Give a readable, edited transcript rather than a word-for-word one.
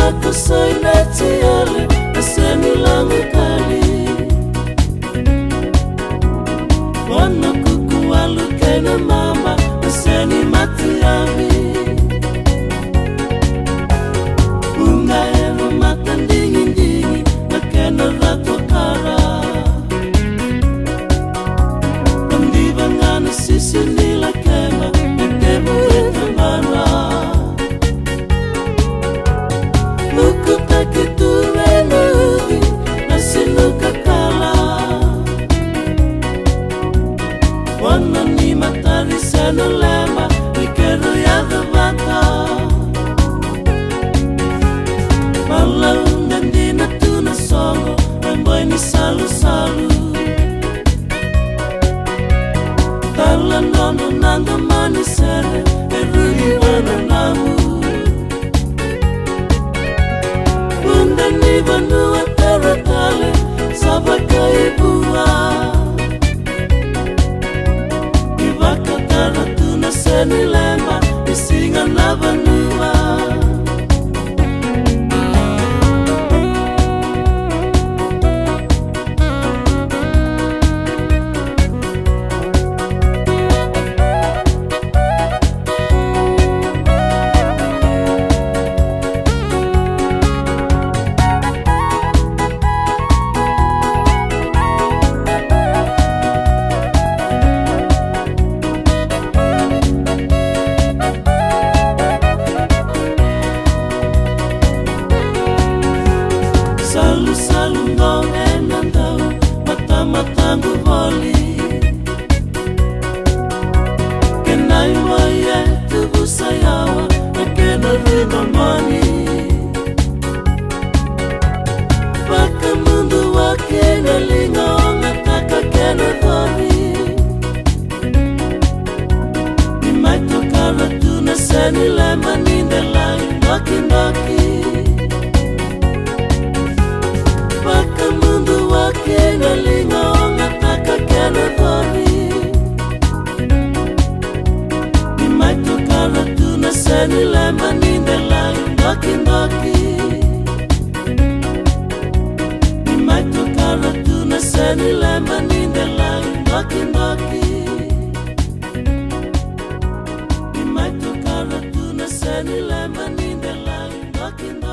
Sako soinati ale asani langu kali Wana kuku walu kena mama asani mati ami Unga ero matan dingin dingin Nakena rato kara Pandibangana sisi nila kema Nitebu etamana Wana ni matari sena lema Ikero ya dhabata Mala undandina tuna songo Amboy ni salu salu Tala nono nanga mani sere Erui wana namu Undani vanua teratale Sabaka ibua Seni lema isinga na vanua Salu salu ngong enandau mata matangu voli Kenai moye tubu sayawa Akena rima mani Baka mundu wakena linga onga taka kena voli Imaito karatuna seni lema ninde lai Ndoki ndoki Kena linga onga taka kena voli Imaito karatuna seni lema ninde lai Ndoki ndoki Imaito karatuna seni lema ninde lai Ndoki ndoki Imaito karatuna seni lema ninde lai Ndoki ndoki